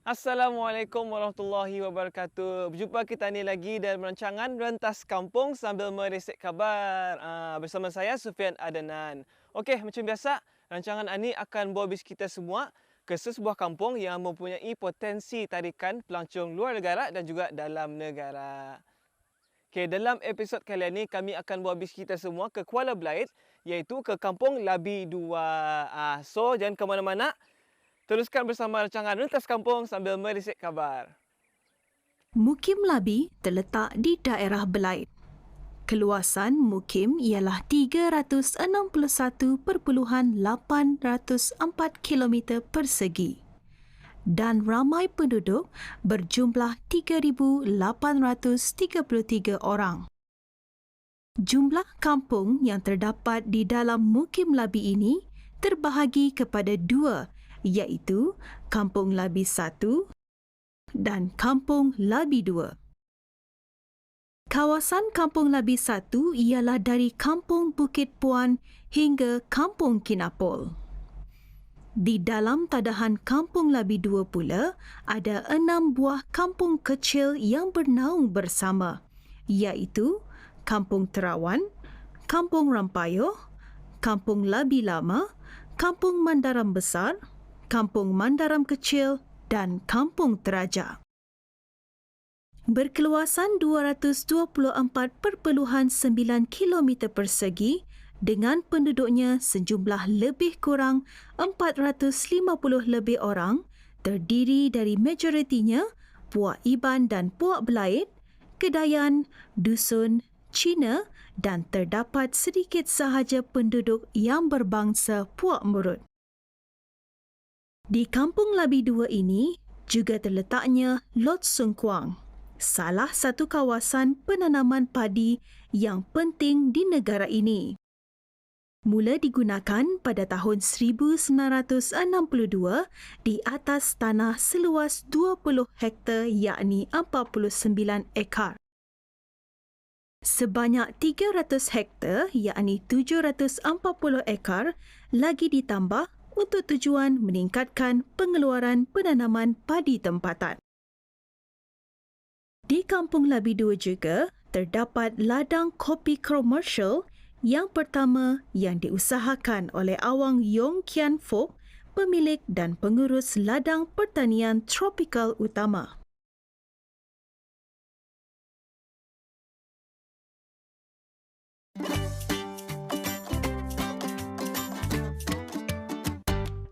Assalamualaikum warahmatullahi wabarakatuh. Berjumpa kita ni lagi dalam rancangan Rentas Kampung sambil meresek kabar. Bersama saya Sufian Adanan. Okey, macam biasa, rancangan ini akan bawa bis kita semua ke sesebuah kampung yang mempunyai potensi tarikan pelancong luar negara dan juga dalam negara. Okey, dalam episod kali ini kami akan bawa bis kita semua ke Kuala Belait, iaitu ke Kampung Labi 2. So, jangan ke mana-mana. Teruskan bersama rancangan Rentas Kampung sambil merisik kabar. Mukim Labi terletak di daerah Belait. Keluasan mukim ialah 361.804 km persegi dan ramai penduduk berjumlah 3,833 orang. Jumlah kampung yang terdapat di dalam Mukim Labi ini terbahagi kepada dua, iaitu Kampung Labi 1 dan Kampung Labi 2. Kawasan Kampung Labi 1 ialah dari Kampung Bukit Puan hingga Kampung Kinapol. Di dalam tadahan Kampung Labi 2 pula, ada 6 buah kampung kecil yang bernaung bersama, iaitu Kampung Terawan, Kampung Rampayoh, Kampung Labi Lama, Kampung Mandaram Besar, Kampung Mandaram Kecil dan Kampung Teraja. Berkeluasan 224.9 km persegi dengan penduduknya sejumlah lebih kurang 450 lebih orang, terdiri dari majoritinya Puak Iban dan Puak Belait, Kedayan, Dusun, Cina dan terdapat sedikit sahaja penduduk yang berbangsa Puak Murut. Di Kampung Labi 2 ini juga terletaknya Lot Sungkuang, salah satu kawasan penanaman padi yang penting di negara ini. Mula digunakan pada tahun 1962 di atas tanah seluas 20 hektar yakni 49 ekar. Sebanyak 300 hektar yakni 740 ekar lagi ditambah untuk tujuan meningkatkan pengeluaran penanaman padi tempatan. Di Kampung Labi 2 juga terdapat ladang kopi komersial yang pertama yang diusahakan oleh Awang Yong Kian Fook, pemilik dan pengurus ladang pertanian tropikal utama.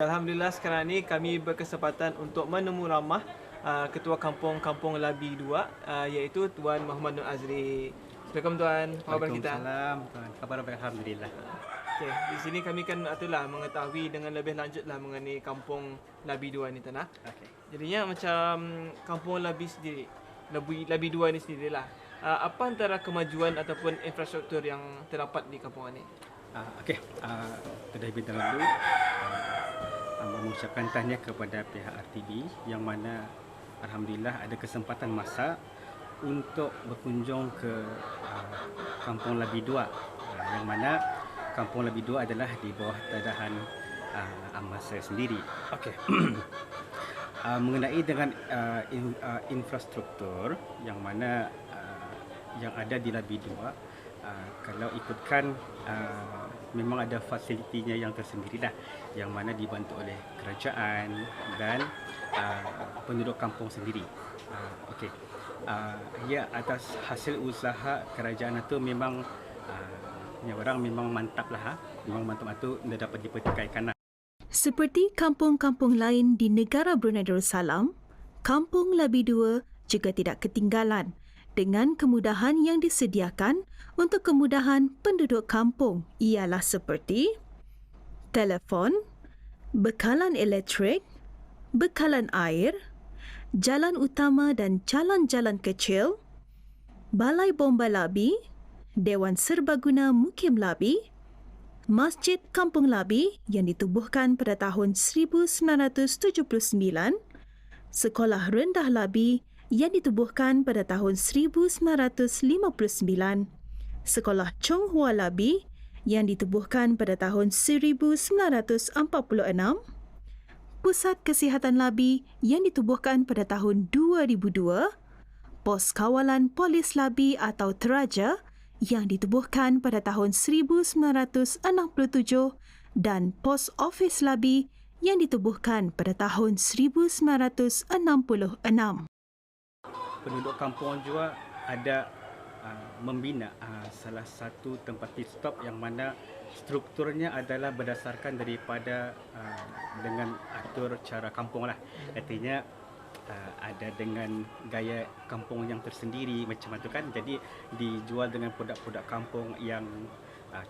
Alhamdulillah sekarang ni kami berkesempatan untuk menemu ramah Ketua Kampung Labi 2 iaitu Tuan Muhammad Nur Azri. Assalamualaikum Tuan, apa khabar kita? Waalaikumsalam Tuan, khabar baik Alhamdulillah. Okey, di sini kami kan itulah mengetahui dengan lebih lanjutlah mengenai Kampung Labi 2 ni Tuan. Okey. Jadinya macam Kampung Labi sendiri, Labi 2 ni sendirilah. Apa antara kemajuan ataupun infrastruktur yang terdapat di kampung ini? Okey, terlebih dahulu mengucapkan tahniah kepada pihak RTB yang mana Alhamdulillah ada kesempatan masa untuk berkunjung ke Kampung Labi 2 yang mana Kampung Labi 2 adalah di bawah tadahan amal saya sendiri. Okey. Mengenai dengan infrastruktur yang mana yang ada di Labi 2, kalau ikutkan memang ada fasilitinya yang tersendirilah yang mana dibantu oleh kerajaan dan penduduk kampung sendiri. Okey. Ya, atas hasil usaha kerajaan itu memang orang memang mantap lah. Memang mantap itu tidak dapat dipertikaikan. Seperti kampung-kampung lain di negara Brunei Darussalam, Kampung Labi 2 juga tidak ketinggalan dengan kemudahan yang disediakan untuk kemudahan penduduk kampung ialah seperti telefon, bekalan elektrik, bekalan air, jalan utama dan jalan-jalan kecil, balai bomba Labi, Dewan Serbaguna Mukim Labi, Masjid Kampung Labi yang ditubuhkan pada tahun 1979, Sekolah Rendah Labi yang ditubuhkan pada tahun 1959, Sekolah Chong Hua Labi yang ditubuhkan pada tahun 1946, Pusat Kesihatan Labi yang ditubuhkan pada tahun 2002, Pos Kawalan Polis Labi atau Teraja yang ditubuhkan pada tahun 1967 dan Pos Ofis Labi yang ditubuhkan pada tahun 1966. Penduduk kampung juga ada membina salah satu tempat pit stop yang mana strukturnya adalah berdasarkan daripada dengan atur cara kampung lah. Artinya ada dengan gaya kampung yang tersendiri macam itu kan. Jadi dijual dengan produk-produk kampung yang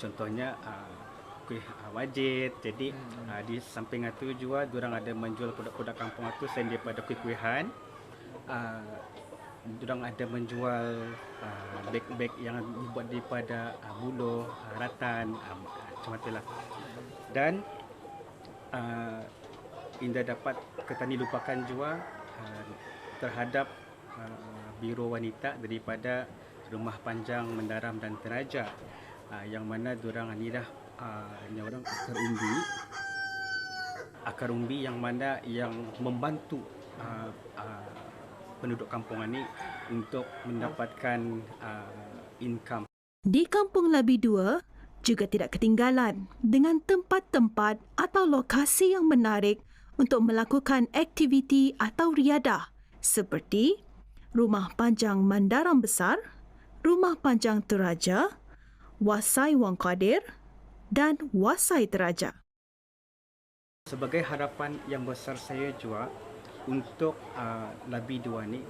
contohnya kuih wajit. Jadi di samping itu juga diorang ada menjual produk-produk kampung itu selain daripada kuih-kuihan. Diorang ada menjual beg-beg yang dibuat daripada buluh, ratan, macam itulah. Dan Indah dapat ketani lupakan juga terhadap Biro Wanita daripada Rumah Panjang Mendaram dan Teraja, yang mana diorang ni dah orang akar umbi yang mana yang membantu penduduk kampung ini untuk mendapatkan income. Di Kampung Labi 2 juga tidak ketinggalan dengan tempat-tempat atau lokasi yang menarik untuk melakukan aktiviti atau riadah seperti Rumah Panjang Mandaram Besar, Rumah Panjang Teraja, Wasai Wang Qadir dan Wasai Teraja. Sebagai harapan yang besar saya juga untuk Labi 2 ni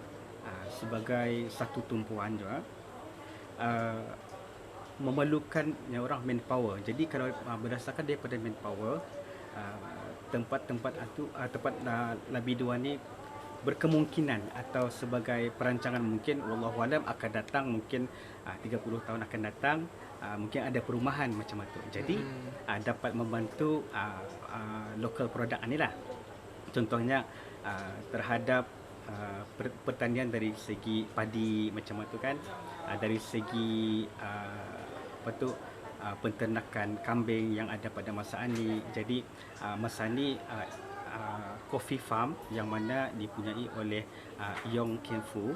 sebagai satu tumpuan juga memerlukan orang manpower. Jadi kalau berdasarkan daripada manpower, tempat-tempat itu tempat Labi 2 ni berkemungkinan atau sebagai perancangan mungkin wallahualam akan datang mungkin 30 tahun akan datang mungkin ada perumahan macam itu. Jadi dapat membantu local product ni lah. Contohnya terhadap pertanian dari segi padi macam itu kan, dari segi penternakan kambing yang ada pada masa ini. Jadi masa ini coffee farm yang mana dipunyai oleh Yong Kian Fu,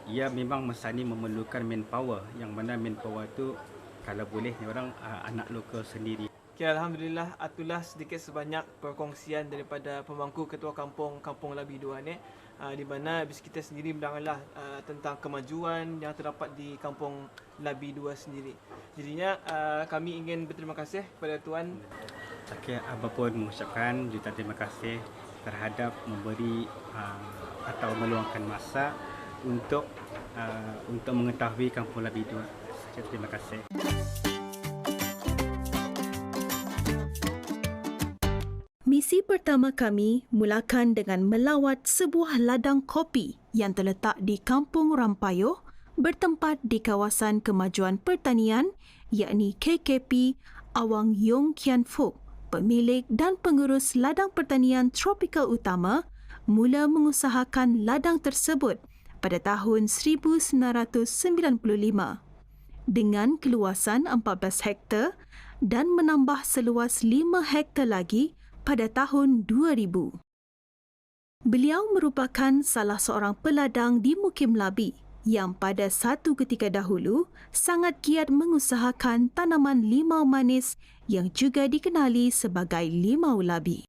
ia memang masa ini memerlukan manpower, yang mana manpower itu kalau boleh orang anak lokal sendiri. Okay, Alhamdulillah, itulah sedikit sebanyak perkongsian daripada pemangku Ketua Kampung Labi 2 ni, di mana bis kita sendiri mendengarlah tentang kemajuan yang terdapat di Kampung Labi 2 sendiri. Jadinya kami ingin berterima kasih kepada Tuan. Okey, apa pun mengucapkan juta terima kasih terhadap memberi atau meluangkan masa untuk mengetahui Kampung Labi 2. Terima kasih. Misi pertama kami mulakan dengan melawat sebuah ladang kopi yang terletak di Kampung Rampayoh bertempat di kawasan kemajuan pertanian, yakni KKP Awang Yong Kian Fuk, pemilik dan pengurus ladang pertanian tropikal utama, mula mengusahakan ladang tersebut pada tahun 1995 dengan keluasan 14 hektar dan menambah seluas 5 hektar lagi pada tahun 2000. Beliau merupakan salah seorang peladang di Mukim Labi yang pada satu ketika dahulu sangat giat mengusahakan tanaman limau manis yang juga dikenali sebagai limau labi.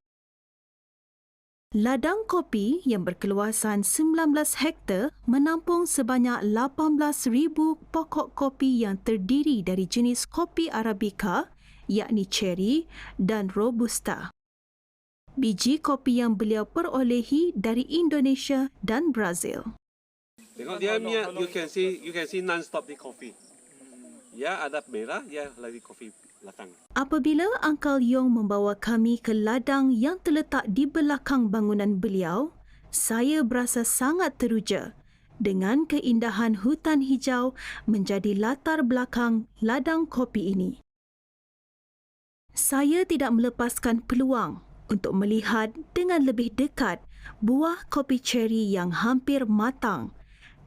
Ladang kopi yang berkeluasan 19 hektar menampung sebanyak 18,000 pokok kopi yang terdiri dari jenis kopi Arabica, yakni cherry dan robusta. Biji kopi yang beliau perolehi dari Indonesia dan Brazil. Tengok dia punya, you can see non-stop di kopi. Ya ada merah, ya lagi kopi latang. Apabila Uncle Yong membawa kami ke ladang yang terletak di belakang bangunan beliau, saya berasa sangat teruja dengan keindahan hutan hijau menjadi latar belakang ladang kopi ini. Saya tidak melepaskan peluang untuk melihat dengan lebih dekat buah kopi cherry yang hampir matang,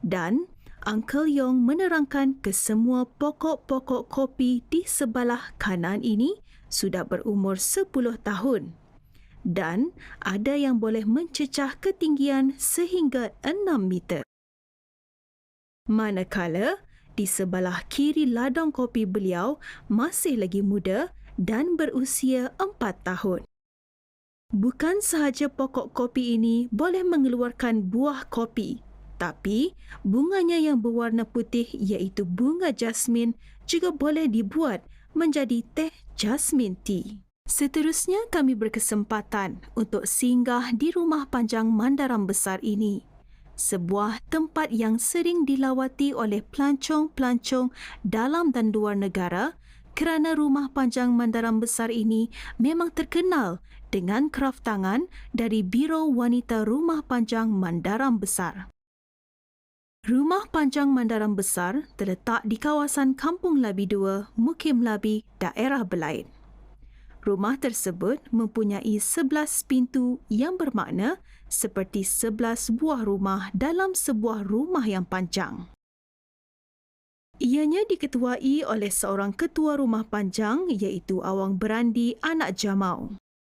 dan Uncle Yong menerangkan ke semua pokok-pokok kopi di sebelah kanan ini sudah berumur 10 tahun. dan ada yang boleh mencecah ketinggian sehingga 6 meter. Manakala di sebelah kiri ladang kopi beliau masih lagi muda dan berusia 4 tahun. Bukan sahaja pokok kopi ini boleh mengeluarkan buah kopi, tapi bunganya yang berwarna putih iaitu bunga jasmin juga boleh dibuat menjadi teh jasmin tea. Seterusnya kami berkesempatan untuk singgah di Rumah Panjang Mandaram Besar ini. Sebuah tempat yang sering dilawati oleh pelancong-pelancong dalam dan luar negara kerana Rumah Panjang Mandaram Besar ini memang terkenal dengan kraftangan dari Biro Wanita Rumah Panjang Mandaram Besar. Rumah Panjang Mandaram Besar terletak di kawasan Kampung Labi 2, Mukim Labi, daerah Belaid. Rumah tersebut mempunyai 11 pintu yang bermakna seperti 11 buah rumah dalam sebuah rumah yang panjang. Ianya diketuai oleh seorang ketua rumah panjang iaitu Awang Berandi Anak Jamau.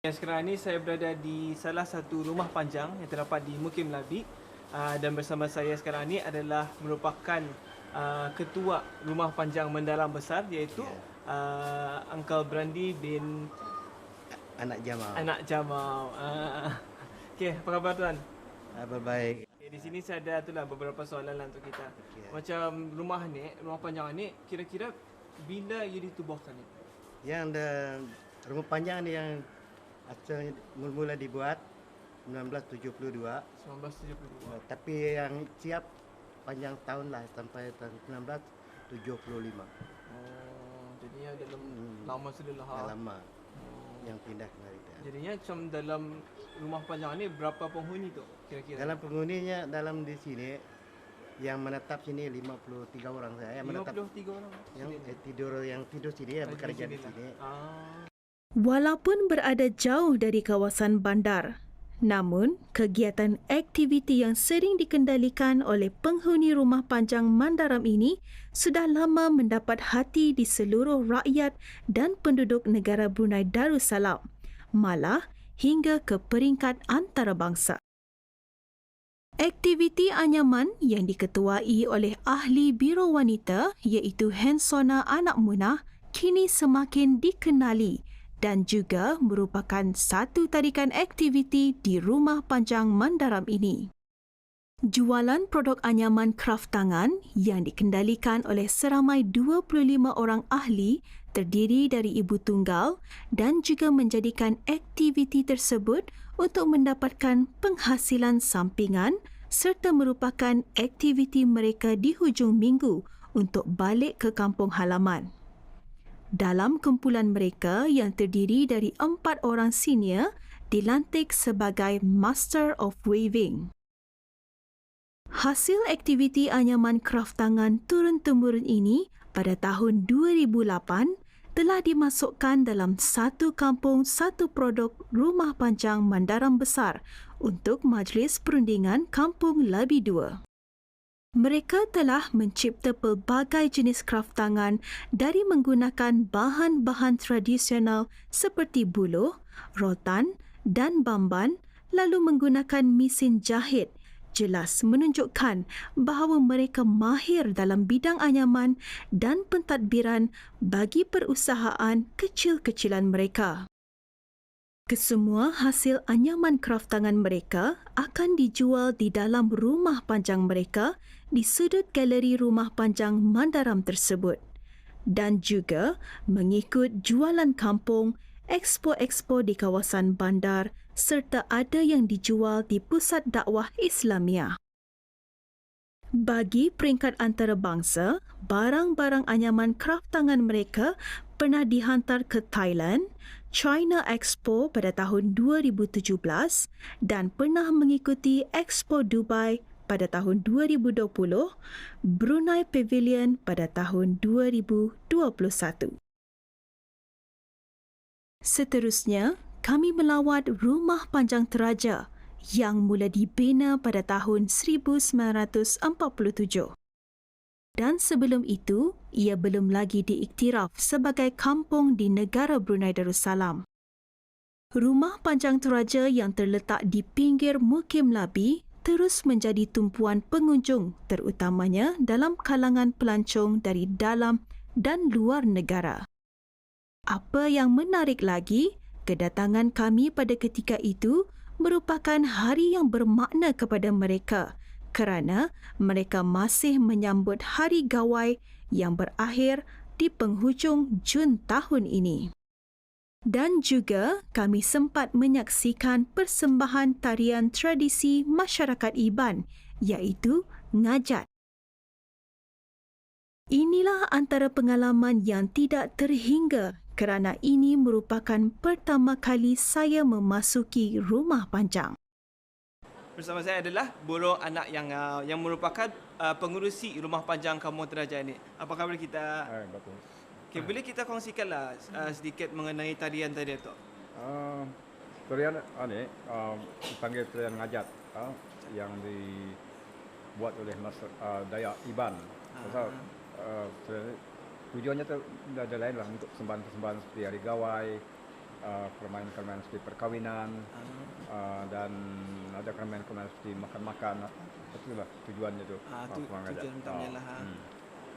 Sekarang ini saya berada di salah satu rumah panjang yang terdapat di Mukim Labi dan bersama saya sekarang ini adalah merupakan ketua Rumah Panjang Mandaram Besar iaitu Uncle Berandi bin Anak Jamau. Anak Jamau. Okey, apa khabar tuan? Baik. Okay, di sini saya ada beberapa soalan lah untuk kita. Macam rumah panjang ni kira-kira bila ia ditubuhkan ni? Yang rumah panjang ni yang asalnya mula dibuat 1972. 1972. Tapi yang siap panjang tahun lah sampai tahun 1975. Oh, jadinya dalam lama sudah lah. Dah lama yang pindah kemari. Jadinya macam dalam rumah panjang ni berapa penghuni tu kira-kira? Dalam penghuninya dalam di sini yang menetap sini 53 orang saya. Yang 53 orang. Yang tidur sini yang bekerja di sini. Walaupun berada jauh dari kawasan bandar, namun kegiatan aktiviti yang sering dikendalikan oleh penghuni Rumah Panjang Mandaram ini sudah lama mendapat hati di seluruh rakyat dan penduduk negara Brunei Darussalam, malah hingga ke peringkat antarabangsa. Aktiviti anyaman yang diketuai oleh ahli Biro Wanita iaitu Hensona Anak Munah kini semakin dikenali dan juga merupakan satu tarikan aktiviti di Rumah Panjang Mandaram ini. Jualan produk anyaman kraftangan yang dikendalikan oleh seramai 25 orang ahli terdiri dari ibu tunggal dan juga menjadikan aktiviti tersebut untuk mendapatkan penghasilan sampingan serta merupakan aktiviti mereka di hujung minggu untuk balik ke kampung halaman. Dalam kumpulan mereka yang terdiri dari 4 orang senior dilantik sebagai Master of Weaving. Hasil aktiviti anyaman kraftangan turun-temurun ini pada tahun 2008 telah dimasukkan dalam satu kampung satu produk Rumah Panjang Mandaram Besar untuk Majlis Perundingan Kampung Labi 2. Mereka telah mencipta pelbagai jenis kraftangan dari menggunakan bahan-bahan tradisional seperti buluh, rotan dan bamban lalu menggunakan mesin jahit, jelas menunjukkan bahawa mereka mahir dalam bidang anyaman dan pentadbiran bagi perusahaan kecil-kecilan mereka. Kesemua hasil anyaman kraftangan mereka akan dijual di dalam rumah panjang mereka di sudut galeri Rumah Panjang Mandaram tersebut dan juga mengikut jualan kampung, expo-expo di kawasan bandar serta ada yang dijual di pusat dakwah Islamiah. Bagi peringkat antarabangsa, barang-barang anyaman kraftangan mereka pernah dihantar ke Thailand, China Expo pada tahun 2017 dan pernah mengikuti Expo Dubai pada tahun 2020, Brunei Pavilion pada tahun 2021. Seterusnya, kami melawat Rumah Panjang Teraja yang mula dibina pada tahun 1947. Dan sebelum itu, ia belum lagi diiktiraf sebagai kampung di negara Brunei Darussalam. Rumah Panjang Teraja yang terletak di pinggir Mukim Labi terus menjadi tumpuan pengunjung terutamanya dalam kalangan pelancong dari dalam dan luar negara. Apa yang menarik lagi, kedatangan kami pada ketika itu merupakan hari yang bermakna kepada mereka kerana mereka masih menyambut Hari Gawai yang berakhir di penghujung Jun tahun ini. Dan juga kami sempat menyaksikan persembahan tarian tradisi masyarakat Iban iaitu ngajat. Inilah antara pengalaman yang tidak terhingga kerana ini merupakan pertama kali saya memasuki Rumah Panjang. Bersama saya adalah burung anak yang merupakan pengurusi Rumah Panjang Kampung Teraja ini. Apa khabar kita? Bagus. Okay, boleh kita kongsikanlah sedikit mengenai tarian tadi tu? Tarian ini dipanggil tarian ngajat yang dibuat oleh Dayak Iban. Pasal tujuannya tu ada lain lah untuk persembahan-persembahan seperti Hari Gawai, permainan-permainan seperti perkawinan dan ada permainan-permainan seperti makan-makan. Itulah tujuannya tu. Tujuan utamanya lah.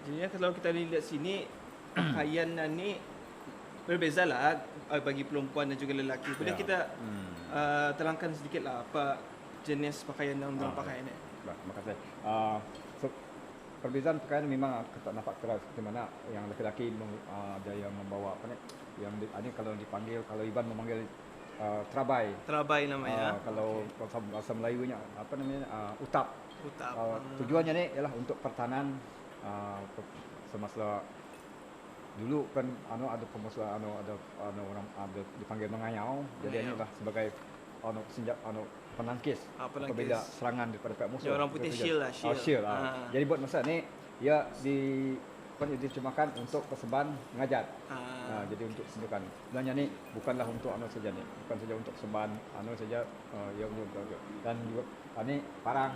Jadi kalau kita lihat sini pakaian ni berbeza lah bagi perempuan dan juga lelaki. Boleh kita terangkan sedikit lah apa jenis pakaian yang orang pakai ni? Terima kasih. Perbezaan pakaian memang kita nampak terasa seperti mana yang lelaki ada yang membawa apa ni? Yang ini kalau dipanggil, kalau Iban memanggil terabai. Terabai namanya. Kalau bahasa Melayunya apa namanya? Utap. Utap. Tujuannya ni ialah untuk pertahanan semasa dulu kan ada pemusuh ada orang ada dipanggil mengayau. Jadi ini lah sebagai penangkis apabila serangan daripada pihak musuh. Orang putih shield lah, shield. Jadi buat masa ni ia dicemakan untuk persembahan ngajat. Jadi untuk tunjukkan. Sebenarnya ni bukanlah untuk saja ni. Bukan saja untuk persembahan saja ia untuk dan juga ni parang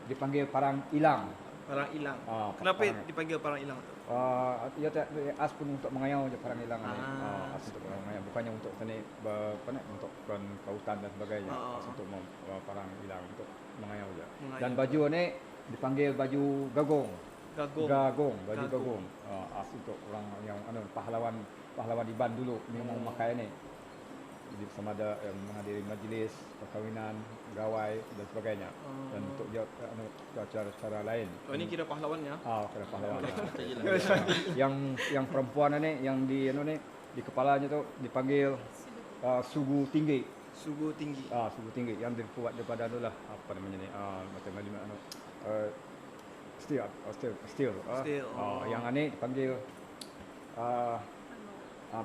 dipanggil parang ilang. Parang ilang. Kenapa dipanggil parang ilang tu? Ia as pun untuk mengayau je parang ilang ni. As untuk mengayau, bukannya untuk seni untuk kautan dan sebagainya. As untuk parang ilang untuk mengayau je. Dan baju ni dipanggil baju gagong. Baju gagong. As untuk orang yang pahlawan Iban dulu memang memakai ni. Jadi sama ada menghadiri majlis perkahwinan, gawai dan sebagainya. Dan untuk dia cara-cara lain. Ini kira pahlawannya? Kira pahlawan. Yang perempuan ni yang di kepalanya tu dipanggil sugu tinggi. Sugu tinggi. Sugu tinggi yang dibuat daripada apa namanya ni? Macam mana steel. Yang ni dipanggil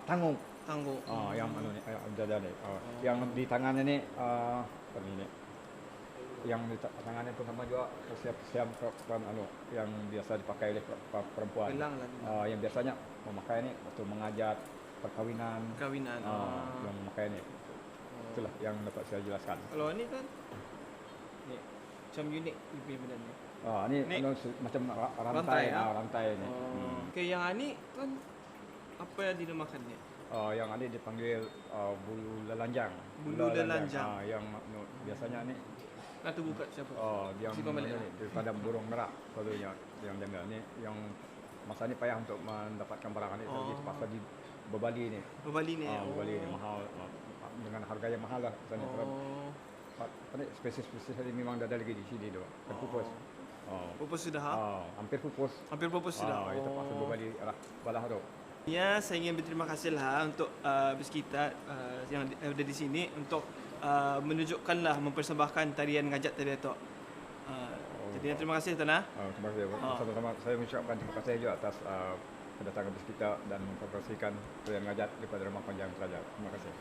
tanggung. Yang dada ni. Yang di tangannya ni apa ni? Yang di tangannya pun sama juga siap yang biasa dipakai oleh perempuan. Yang biasanya memakai ni waktu mengajat perkawinan. Yang memakai ni. Itulah yang dapat saya jelaskan. Kalau ni kan ni macam unik lebih benda ni. Ni macam rantai ni. Okey, yang ni kan apa yang dinamakan ni? Yang ada dipanggil bulu lelanjang. Bulu lelanjang. Yang biasanya ni nak tunggu kat siapa? Yang ni daripada burung merak selalunya yang jaga ni yang masa ni payah untuk mendapatkan barang ni jadi terpaksa di Bebali ni. Bebali ni mahal dengan harga yang mahal lah misalnya spesies memang ada lagi di sini tu. Pupus. Pupus sudah hampir pupus. Sudah. Itu terpaksa Bebali arah balah tu. Ya, saya ingin berterima kasih lah untuk bus kita yang ada di sini untuk menunjukkanlah mempersembahkan tarian ngajat tadi tu. Jadi terima kasih Tuan. Terima kasih. Sama-sama saya mengucapkan terima kasih juga atas kedatangan bus kita dan mempromosikan tarian ngajat daripada Rumah Panjang Teraja. Terima kasih.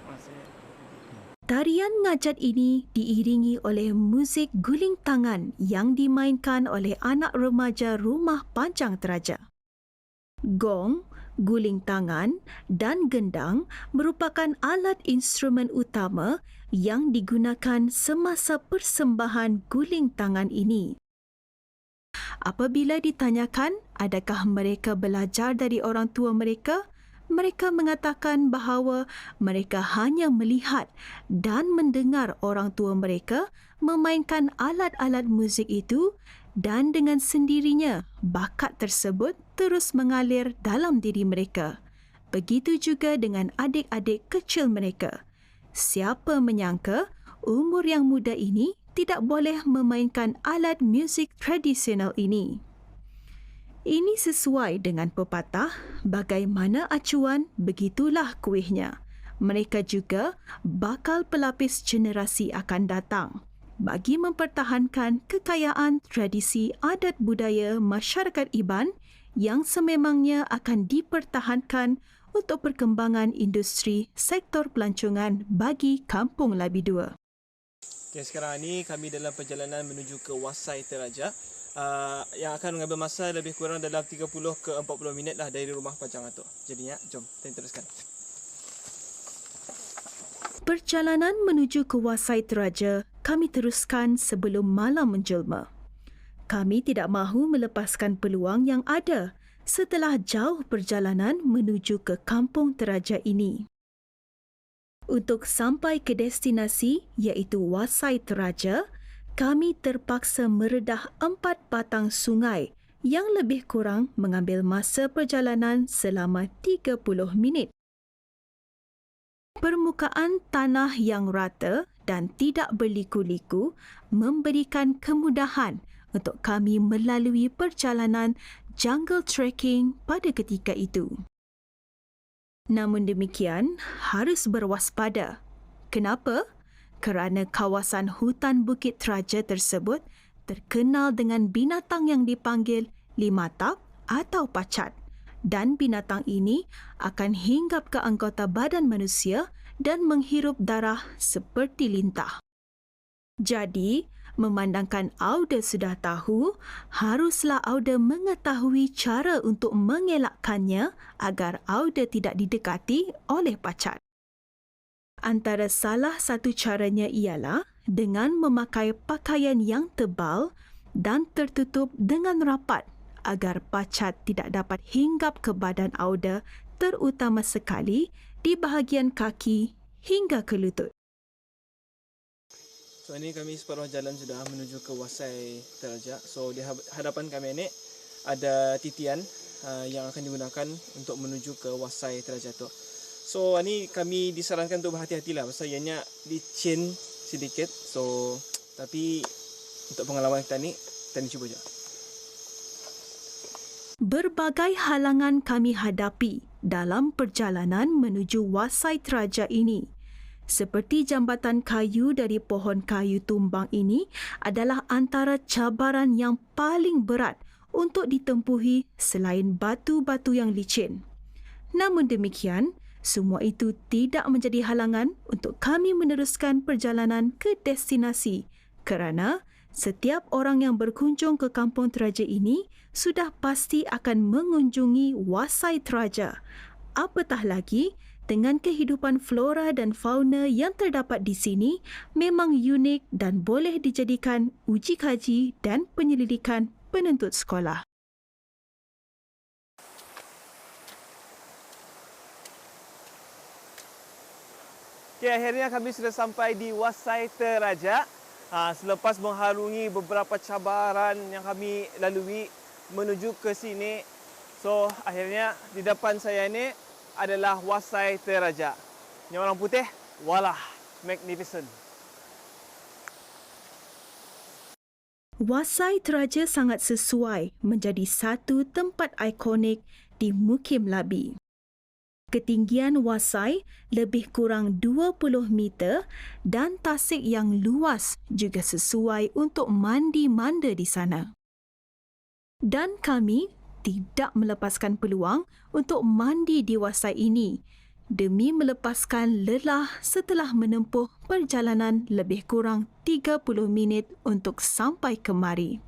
Tarian ngajat ini diiringi oleh muzik guling tangan yang dimainkan oleh anak remaja Rumah Panjang Teraja. Gong, guling tangan dan gendang merupakan alat instrumen utama yang digunakan semasa persembahan guling tangan ini. Apabila ditanyakan adakah mereka belajar dari orang tua mereka, mereka mengatakan bahawa mereka hanya melihat dan mendengar orang tua mereka memainkan alat-alat muzik itu dan dengan sendirinya bakat tersebut terus mengalir dalam diri mereka. Begitu juga dengan adik-adik kecil mereka. Siapa menyangka umur yang muda ini tidak boleh memainkan alat muzik tradisional ini. Ini sesuai dengan pepatah, bagaimana acuan, begitulah kuihnya. Mereka juga bakal pelapis generasi akan datang bagi mempertahankan kekayaan tradisi adat budaya masyarakat Iban yang sememangnya akan dipertahankan untuk perkembangan industri sektor pelancongan bagi Kampung Labi 2. Okay, sekarang ni kami dalam perjalanan menuju ke Wasai Teraja. Yang akan mengambil masa lebih kurang dalam 30 ke 40 minit lah dari rumah Pancang Atuk. Jadinya, jom kita teruskan. Perjalanan menuju ke Wasai Teraja kami teruskan sebelum malam menjelma. Kami tidak mahu melepaskan peluang yang ada setelah jauh perjalanan menuju ke Kampung Teraja ini. Untuk sampai ke destinasi iaitu Wasai Teraja, kami terpaksa meredah 4 batang sungai yang lebih kurang mengambil masa perjalanan selama 30 minit. Permukaan tanah yang rata dan tidak berliku-liku memberikan kemudahan untuk kami melalui perjalanan jungle trekking pada ketika itu. Namun demikian, harus berwaspada. Kenapa? Kerana kawasan hutan Bukit Teraja tersebut terkenal dengan binatang yang dipanggil limatap atau pacat, dan binatang ini akan hinggap ke anggota badan manusia dan menghirup darah seperti lintah. Jadi, memandangkan Auda sudah tahu, haruslah Auda mengetahui cara untuk mengelakkannya agar Auda tidak didekati oleh pacat. Antara salah satu caranya ialah dengan memakai pakaian yang tebal dan tertutup dengan rapat agar pacat tidak dapat hinggap ke badan Auda, terutama sekali di bahagian kaki hingga ke lutut. So ini kami separuh jalan sudah menuju ke Wasai Teraja. So di hadapan kami ini ada titian yang akan digunakan untuk menuju ke Wasai Teraja tu. So ini kami disarankan untuk berhati-hatilah pasal ianya licin sedikit. So tapi untuk pengalaman kita ni cuba je. Berbagai halangan kami hadapi dalam perjalanan menuju Wasai Teraja ini. Seperti jambatan kayu dari pohon kayu tumbang ini adalah antara cabaran yang paling berat untuk ditempuhi selain batu-batu yang licin. Namun demikian, semua itu tidak menjadi halangan untuk kami meneruskan perjalanan ke destinasi kerana setiap orang yang berkunjung ke Kampung Teraja ini sudah pasti akan mengunjungi Wasai Teraja. Apatah lagi, dengan kehidupan flora dan fauna yang terdapat di sini memang unik dan boleh dijadikan uji kaji dan penyelidikan penentut sekolah. Okay, akhirnya kami sudah sampai di Wasai Teraja. Selepas mengharungi beberapa cabaran yang kami lalui menuju ke sini. So, akhirnya di depan saya ini adalah Wasai Teraja. Ini orang putih, walah, magnificent. Wasai Teraja sangat sesuai menjadi satu tempat ikonik di Mukim Labi. Ketinggian Wasai lebih kurang 20 meter dan tasik yang luas juga sesuai untuk mandi-manda di sana. Dan kami tidak melepaskan peluang untuk mandi di Wasai ini demi melepaskan lelah setelah menempuh perjalanan lebih kurang 30 minit untuk sampai kemari.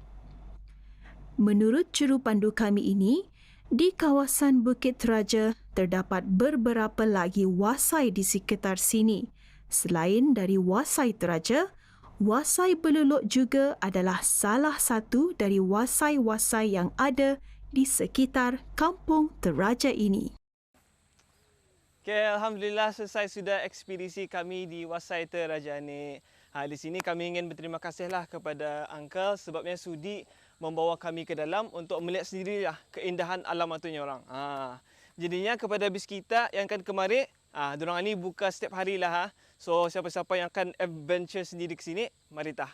Menurut juru pandu kami ini, di kawasan Bukit Teraja terdapat beberapa lagi wasai di sekitar sini. Selain dari Wasai Teraja, Wasai Beluluk juga adalah salah satu dari wasai-wasai yang ada di sekitar Kampung Teraja ini. Okay, Alhamdulillah selesai sudah ekspedisi kami di Wasaita Raja Anik. Di sini kami ingin berterima kasihlah kepada Uncle sebabnya sudi membawa kami ke dalam untuk melihat sendirilah keindahan alam atunya orang. Jadinya kepada bis kita yang akan kemari, diorang ni buka setiap hari lah. So siapa-siapa yang akan adventure sendiri ke sini, mari tah.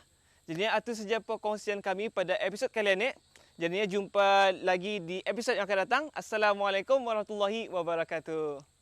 Jadinya itu saja perkongsian kami pada episod kali ini. Jadinya jumpa lagi di episod yang akan datang. Assalamualaikum warahmatullahi wabarakatuh.